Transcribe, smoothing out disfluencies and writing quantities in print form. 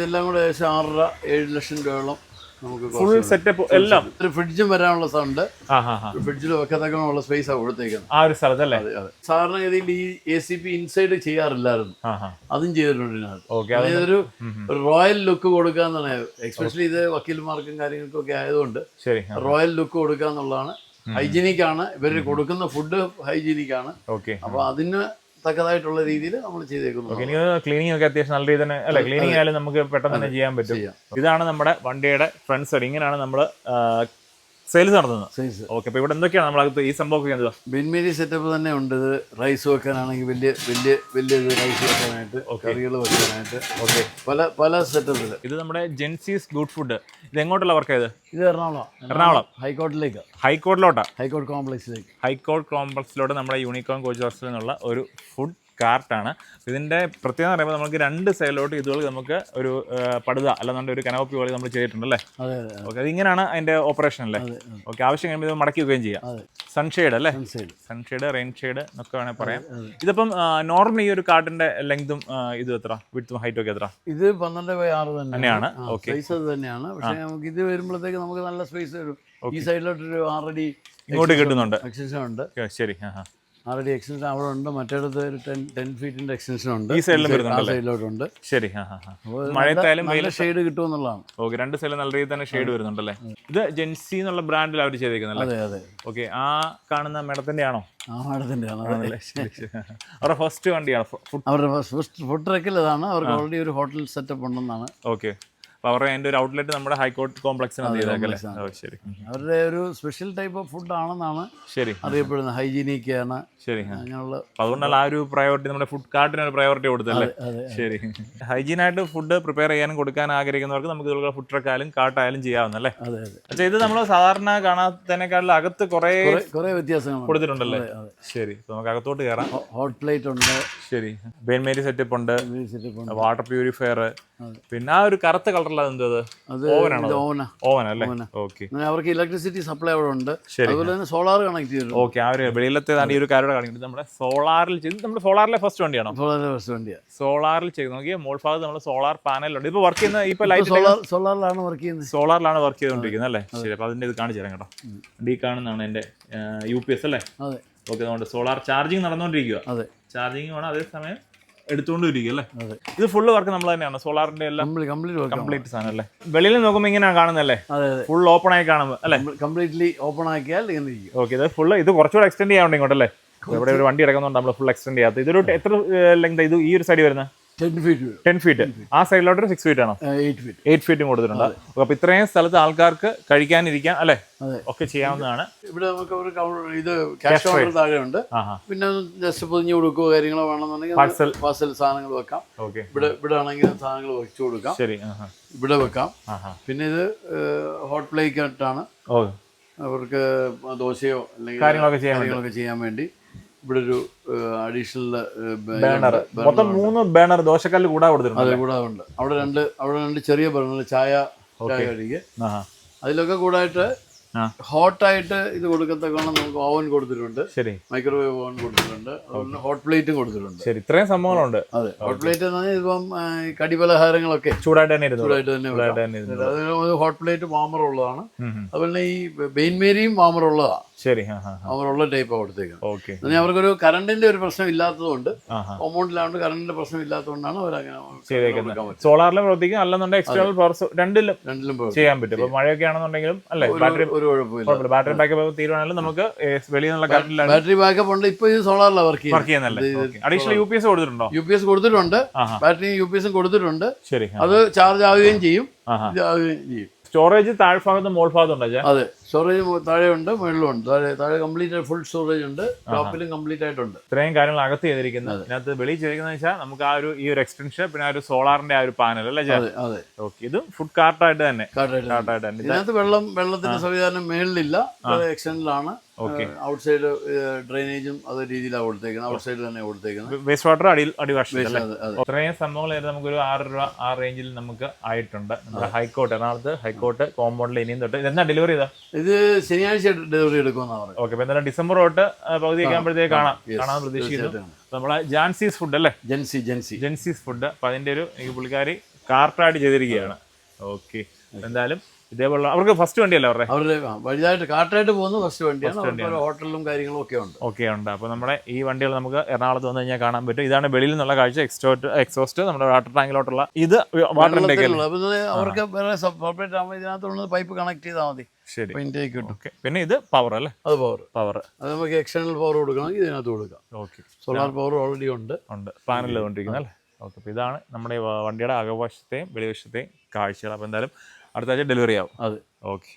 ഇതെല്ലാം കൂടെ ഏകദേശം 6.5-7 ലക്ഷം രൂപയോളം നമുക്ക് ഫുൾ സെറ്റപ്പ് എല്ലാം. ഒരു ഫ്രിഡ്ജും വരാനുള്ള സ്ഥലമുണ്ട്. ഫ്രിഡ്ജിൽ വെക്കത്തക്കുള്ള സ്പേസ് കൊടുത്തേക്കുന്നത് ആ ഒരു സ്ഥലത്തല്ലേ. സാധാരണഗതിയിൽ ഈ ACP ഇൻസൈഡ് ചെയ്യാറില്ലായിരുന്നു, അതും ചെയ്തിട്ടുണ്ട്. അതൊരു റോയൽ ലുക്ക് കൊടുക്കാന്നാണ്. എക്സ്പെഷ്യലി ഇത് വക്കീൽമാർക്കും കാര്യങ്ങൾക്കും ഒക്കെ ആയതുകൊണ്ട് റോയൽ ലുക്ക് കൊടുക്കുക എന്നുള്ളതാണ്. ഹൈജീനിക് ആണ്, ഇവര് കൊടുക്കുന്ന ഫുഡ് ഹൈജീനിക് ആണ്. അപ്പൊ അതിന് തക്കതായിട്ടുള്ള രീതിയിൽ നമ്മൾ ചെയ്തേക്കുന്നു. ക്ലീനിങ് ഒക്കെ അത്യാവശ്യം നല്ല രീതിയിൽ തന്നെ അല്ലെ. ക്ലീനിങ് ആയാലും നമുക്ക് പെട്ടെന്ന് തന്നെ ചെയ്യാൻ പറ്റും. ഇതാണ് നമ്മുടെ വണ്ടിയുടെ ഫ്രണ്ട് സൈഡ്. ഇങ്ങനെയാണ് നമ്മൾ സെയിൽസ് നടത്തുന്നത്. ഓക്കെ, അപ്പൊ ഇവിടെ എന്തൊക്കെയാണ് നമ്മളകത്ത് ഈ സംഭവം? ബിൻമേരി സെറ്റപ്പ് തന്നെ ഉണ്ട്. ഇത് റൈസ് വെക്കാനാണെങ്കിൽ വലിയ റൈസ് വെക്കാനായിട്ട്, കറികൾ വെക്കാനായിട്ട് പല സെറ്റപ്പിൽ. ഇത് നമ്മുടെ ജെൻസീസ് ഗുഡ് ഫുഡ്. ഇത് എങ്ങോട്ടുള്ള വർക്ക് ചെയ്ത്? ഇത് എറണാകുളം ഹൈക്കോർട്ടിലേക്ക്. ഹൈക്കോർട്ട് കോംപ്ലക്സിലോട്ട് നമ്മുടെ യൂണിക്കോൺ കോച്ച് ഹോസ്റ്റലിൽ നിന്നുള്ള ഒരു ഫുഡ് കാർട്ടാണ്. ഇതിൻ്റെ പ്രത്യേകത എന്ന് പറയുമ്പോൾ നമുക്ക് രണ്ട് സൈഡിലോട്ട് ഇതുപോലെ നമുക്ക് ഒരു പടുത അല്ലെന്നുണ്ട് ഒരു കനോപ്പി പോലെ നമ്മൾ ചെയ്തിട്ടുണ്ടല്ലേ. ഓക്കെ, അതിങ്ങനെയാണ് അതിൻ്റെ ഓപ്പറേഷൻ അല്ലേ. ഓക്കെ, ആവശ്യം കഴിയുമ്പോൾ ഇത് മടക്കി വെക്കുകയും ചെയ്യാം. സൺഷെയ്ഡ് അല്ലേ, സൺഷെയ്ഡ്, റെയിൻ ഷെയ്ഡ് എന്നൊക്കെ വേണമെങ്കിൽ പറയാം. ഇതിപ്പം നോർമലി ഈ ഒരു കാർട്ടിന്റെ ലെങ്തും ഇത് എത്ര, വിഡ്ത്തും ഹൈറ്റും ഒക്കെ എത്ര? ഇത് 12/6 തന്നെയാണ്. ഓക്കെ, സൈസ് തന്നെയാണ്. പക്ഷേ നമുക്ക് ഇത് വരുമ്പോഴത്തേക്ക് നമുക്ക് നല്ല സ്പേസ് വരും. ഈ സൈഡിലോട്ടൊരു 6 അടി ഇങ്ങോട്ട് കിട്ടുന്നുണ്ട്, എക്സ്റ്റൻഷൻ ഉണ്ട്. ശരി, 6 അടി എക്സ്റ്റൻഷൻ അവിടെ ഉണ്ട്. മറ്റേടത്ത് ഒരു 10 ഫീറ്റിന്റെ എക്സ്റ്റൻഷൻ ഉണ്ട്. ഈ സൈഡിലും വരുന്നുണ്ട്, സൈഡിലോട്ടുണ്ട്. ശരി, മഴയത്തായാലും ഷെയ്ഡ് കിട്ടുമെന്നുള്ളതാണ്. ഓക്കെ, രണ്ട് സൈഡിൽ നല്ല രീതിയിൽ തന്നെ ഷെയ്ഡ് വരുന്നുണ്ടല്ലേ. ഇത് ജെൻസി എന്നുള്ള ബ്രാൻഡിൽ അവർ ചെയ്തേക്കുന്നല്ലേ. അതെ. ഓക്കെ, ആ കാണുന്ന മേഡത്തിന്റെ ആണോ? ആ മേഡത്തിന്റെ ആണ്. അവരുടെ ഫസ്റ്റ് വണ്ടിയാണ്. അവരുടെ ഫുഡ് ട്രക്കിൽ ഇതാണ്. അവർക്ക് ഓൾറെഡി ഒരു ഹോട്ടൽ സെറ്റപ്പ് ഉണ്ടെന്നാണ്. ഓക്കെ, അപ്പോൾ അവരുടെ അതിൻ്റെ ഒരു ഔട്ട്ലെറ്റ് നമ്മുടെ ഹൈക്കോർട്ട് കോംപ്ലക്സിനാണ് ചെയ്തേക്കല്ലേ. ശരി, അവരുടെ ഒരു സ്പെഷ്യൽ ടൈപ്പ് ഓഫ് ഫുഡ് ആണെന്നാണ് ശരി അറിയപ്പെടുന്നത്. ഹൈജീനിക് ആണ്. ശരി, അതുകൊണ്ടല്ല ആ ഒരു പ്രയോറിറ്റി നമ്മുടെ ഫുഡ് കാർട്ടിന് ഒരു പ്രയോറിറ്റി കൊടുത്തല്ലേ. ശരി, ഹൈജീനായിട്ട് ഫുഡ് പ്രിപ്പയർ ചെയ്യാനും കൊടുക്കാൻ ആഗ്രഹിക്കുന്നവർക്ക് നമുക്ക് ഇതുപോലെ ഫുഡ് ട്രക്കായാലും കാർട്ടായാലും ചെയ്യാവുന്നല്ലേ. പക്ഷേ ഇത് നമ്മൾ സാധാരണ കാണാത്തതിനേക്കാളും അകത്ത് കുറേ വ്യത്യാസങ്ങൾ കൊടുത്തിട്ടുണ്ടല്ലേ. ശരി, നമുക്ക് അകത്തോട്ട് കയറാം. ഹോട്ട് പ്ലേറ്റ് ഉണ്ട്. ശരി, ബെയിൻമേരി സെറ്റപ്പ് ഉണ്ട്, വാട്ടർ പ്യൂരിഫയർ, പിന്നെ ആ ഒരു കറുത്ത കളറുള്ള എന്തോ ഓവൻ അല്ലേ. ഓക്കെ, അവർക്ക് ഇലക്ട്രിസിറ്റി സപ്ലൈ അവിടെ ഉണ്ട്. അതുപോലെ തന്നെ സോളാർ കണക്ട് ചെയ്തിട്ടുണ്ട്. ഓക്കെ, ആ ഒരു വെളിയിലത്തേതാണ് ഈ ഒരു കാര്യം കാണിക്കുന്നത്. നമ്മുടെ സോളാറിൽ ചെയ്ത്, നമ്മുടെ സോളാറിലെ ഫസ്റ്റ് വണ്ടിയാണോ? സോളാറിൽ ചെയ്ത് നോക്കിയ മോൾ ഭാഗത്ത് നമ്മൾ സോളാർ പാനലുണ്ട്. ഇപ്പൊ വർക്ക് ചെയ്യുന്ന ഇപ്പൊ ലൈറ്റ് സോളാറിലാണ് വർക്ക് ചെയ്യുന്നത്. സോളാറിലാണ് വർക്ക് ചെയ്തുകൊണ്ടിരിക്കുന്നത് അല്ലേ. ശരി, അപ്പൊ അതിന്റെ ഇത് കാണിച്ചു തരാം കേട്ടോ. ഡി കാണുന്നതാണ് എന്റെ UPS അല്ലേ. ഓക്കെ, അതുകൊണ്ട് സോളാർ ചാർജിങ് നടന്നുകൊണ്ടിരിക്കുക. ചാർജിങ് വേണം, അതേസമയം എടുത്തുകൊണ്ടിരിക്കും അല്ലേ. ഇത് ഫുള്ള് വർക്ക് നമ്മൾ തന്നെയാണ്. സോളാറിന്റെ എല്ലാം കംപ്ലീറ്റ് സാധനം അല്ലേ. വെളിയിൽ നോക്കുമ്പോൾ ഇങ്ങനെയാണ് കാണുന്നല്ലേ, ഫുൾ ഓപ്പൺ ആയി കാണുമ്പോൾ അല്ലേ. കംപ്ലീറ്റ്ലി ഓപ്പൺ ആക്കിയാൽ ഇങ്ങനെ ഇരിക്കും. ഓക്കെ, ഇത് ഫുള്ള് ഇത് കുറച്ചുകൂടെ എക്സ്റ്റെൻഡ് ചെയ്യാൻ ഇങ്ങോട്ടല്ലേ. ഇവിടെ ഒരു വണ്ടി ഇറങ്ങുന്നുണ്ട്, നമ്മൾ ഫുൾ എക്സ്റ്റെൻഡ് ചെയ്യാത്ത. ഇതൊരു എത്ര ലെങ്ത് ഇത് ഈ ഒരു സൈഡ് വരുന്നത്? 10 ഫീറ്റ്. ആ സൈഡിലോട്ട് 6 ഫീറ്റ് ആണോ? 8 ഫീറ്റും കൊടുത്തിട്ടുണ്ട്. അപ്പൊ ഇത്രയും സ്ഥലത്ത് ആൾക്കാർക്ക് കഴിക്കാനിരിക്കാൻ അല്ലെ ഒക്കെ ചെയ്യാവുന്നതാണ്. ഇവിടെ നമുക്ക് ഒരു ഇത് ക്യാഷ് കൗണ്ടർ താഴെയുണ്ട്. പിന്നെ ജസ്റ്റ് പൊതിഞ്ഞു കൊടുക്കുകയോ കാര്യങ്ങളോ വേണമെന്നുണ്ടെങ്കിൽ പാർസൽ സാധനങ്ങൾ വെക്കാം. ഇവിടെ ആണെങ്കിൽ സാധനങ്ങൾ വെച്ചു കൊടുക്കാം. ശരി, ഇവിടെ വെക്കാം. പിന്നെ ഇത് ഹോട്ട് പ്ലേറ്റാണ്. അവർക്ക് ദോശയോ അല്ലെങ്കിൽ കാര്യങ്ങളൊക്കെ ചെയ്യാൻ വേണ്ടി ഇവിടെ ഒരു അഡീഷണൽ ബാനർ, മൊത്തം 3 ബാനർ ദോശക്കല്ല് കൂടാ കൊടുത്തിട്ടുണ്ട്. അതെ, കൂടാതെ ഉണ്ട്. അവിടെ രണ്ട് ചെറിയ ബർണർ, ചായ കഴിക്കുക. അതിലൊക്കെ കൂടായിട്ട് ഹോട്ടായിട്ട് ഇത് കൊടുക്കത്തക്കോണം നമുക്ക് ഓവൻ കൊടുത്തിട്ടുണ്ട്. ശരി, മൈക്രോവേവ് ഓവൻ കൊടുത്തിട്ടുണ്ട്. അതുപോലെ ഹോട്ട് പ്ലേറ്റും കൊടുത്തിട്ടുണ്ട്. ശരി, ഇത്രയും സംഭവങ്ങളുണ്ട്. അതെ, ഹോട്ട് പ്ലേറ്റ് എന്ന് പറഞ്ഞാൽ ഇപ്പം കടിപലഹാരങ്ങളൊക്കെ ചൂടായിട്ട് തന്നെ ഹോട്ട് പ്ലേറ്റ് വാമർ ഉള്ളതാണ്. അതുപോലെ ഈ ബെയിൻമേരിയും വാമർ ഉള്ളതാണ്. ശരി, അവരുള്ള ടൈപ്പ് കൊടുത്തേക്കുന്നത്. അവർക്കൊരു കറണ്ടിന്റെ ഒരു പ്രശ്നം ഇല്ലാത്തതുകൊണ്ട്, കോമ്പൗണ്ടിലാണ്ട് കറണ്ടിന്റെ പ്രശ്നം ഇല്ലാത്തതുകൊണ്ടാണ് അവരങ്ങനെ സോളാറിലും പ്രവർത്തിക്കും, അല്ലെന്നുണ്ടെങ്കിൽ എക്സ്റ്റേണൽ പവർ രണ്ടിലും ചെയ്യാൻ പറ്റും. ഇപ്പൊ മഴയൊക്കെ ആണെന്നുണ്ടെങ്കിലും അല്ലെ, ബാറ്ററി ബാറ്ററി ബാക്കപ്പ് തീരുവാണെങ്കിലും നമുക്ക് വെളിയിൽ നിന്നുള്ള ബാറ്ററി ബാക്കപ്പ് ഉണ്ട്. ഇപ്പൊ ഇത് സോളാറിലാണ് വർക്ക് ചെയ്യുന്നല്ലേ. അഡീഷണൽ UPS കൊടുത്തിട്ടുണ്ടോ? UPS കൊടുത്തിട്ടുണ്ട്, ബാറ്ററി UPS കൊടുത്തിട്ടുണ്ട്. ശരി, അത് ചാർജ് ആവുകയും ചെയ്യും. സ്റ്റോറേജ് താഴ്ഭാഗത്ത് മോൾ ഭാഗത്ത് ഉണ്ടോ? അതെ, സ്റ്റോറേജ് താഴെയുണ്ട്, മുകളിലുണ്ട്. താഴെ കംപ്ലീറ്റ് ഫുൾ സ്റ്റോറേജ് ഉണ്ട്, ടോപ്പിലും കംപ്ലീറ്റ് ആയിട്ടുണ്ട്. ഇത്രയും കാര്യങ്ങൾ അകത്ത് ചെയ്തിരിക്കുന്നത്. ഇതിനകത്ത് വെളിയിൽ ചെയ്തിരിക്കുന്നത് വെച്ചാൽ നമുക്ക് ആ ഒരു ഈ ഒരു എക്സ്റ്റൻഷൻ, പിന്നെ ആ ഒരു സോളാറിന്റെ ആ ഒരു പാനൽ അല്ലേ. അതെ, ഓക്കെ, ഇത് ഫുഡ് കാർട്ടായിട്ട് തന്നെ. ഇതിനകത്ത് വെള്ളത്തിന്റെ സംവിധാനം മേളിലില്ല, എക്സ്റ്റൻഡിലാണ്. ഔട്ട് സൈഡ് ഡ്രെയിനേജും അതേ രീതിയിലാണ് കൊടുത്തേക്കുന്നത്. ഔട്ട് സൈഡ് തന്നെ കൊടുത്തേക്കുന്നത്. വേസ്റ്റ് വാട്ടർ അടിവാഷ്. ഇത്രയും സംഭവങ്ങൾ നമുക്കൊരു 6 രൂപ ആ റേഞ്ചിൽ നമുക്ക് ആയിട്ടുണ്ട്. നമ്മുടെ ഹൈക്കോർട്ട്, എറണാകുളത്ത് ഹൈക്കോർട്ട് കോമ്പൗണ്ടിൽ ഇനിയും തൊട്ട്. ഇതെന്നാ ഡെലിവറി ചെയ്താ? ഇത് ശനിയാഴ്ച ഡെലിവറി എടുക്കുമെന്നാണ്. ഓക്കെ, അപ്പൊ എന്തായാലും ഡിസംബർ തൊട്ട് പകുതിയൊക്കെ ആകുമ്പോഴത്തേക്ക് കാണാൻ പ്രതീക്ഷിക്കുന്നു. നമ്മളെ ജാൻസീസ് ഫുഡ് അല്ലേ. Gen Zs food. അപ്പൊ അതിന്റെ ഒരു പുള്ളിക്കാരി കാർട്ടായിട്ട് ചെയ്തിരിക്കുകയാണ്. ഓക്കെ, എന്തായാലും ഇതേപോലുള്ള അവർക്ക് ഫസ്റ്റ് വണ്ടിയല്ലേ അവരുടെ വലുതായിട്ട് കാട്ടായിട്ട് പോകുന്ന ഫസ്റ്റ് വണ്ടിയാണ്. അവർക്ക് ഒരു ഹോട്ടലും കാര്യങ്ങളും ഒക്കെ ഉണ്ട്. ഓക്കെ ഉണ്ട്. അപ്പോൾ നമ്മുടെ ഈ വണ്ടികൾ നമുക്ക് എറണാകുളത്ത് വന്നു കഴിഞ്ഞാൽ കാണാൻ പറ്റും. ഇതാണ് വെളിയിൽ നിന്നുള്ള കാഴ്ച. എക്സോസ്റ്റ് നമ്മുടെ വാട്ടർ ടാങ്കിലോട്ടുള്ള ഇത് വാട്ടർ ഇൻടേക്ക്. അവർക്ക് വേറെ സെപ്പറേറ്റ് ആകുമ്പോൾ ഇതിനകത്തുള്ള പൈപ്പ് കണക്ട് ചെയ്താൽ മതി. ശരി, ഇൻടേക്ക് കിട്ടും. പിന്നെ ഇത് പവർ അല്ലേ? അത് പവർ അത് നമുക്ക് എക്സ്റ്റേണൽ പവർ കൊടുക്കണമെങ്കിൽ ഇതിനകത്ത് കൊടുക്കാം. ഓക്കെ, സോളാർ പവർ ഓൾറെഡി ഉണ്ട് പാനലിൽ കൊണ്ടിരിക്കുന്നത് അല്ലേ? ഓക്കെ, അപ്പോൾ ഇതാണ് നമ്മുടെ വണ്ടിയുടെ അകവശത്തെയും വെളിവശത്തെയും കാഴ്ചകൾ. അപ്പോൾ എന്തായാലും അടുത്ത ആഴ്ച ഡെലിവറി ആവും. അതെ, ഓക്കെ.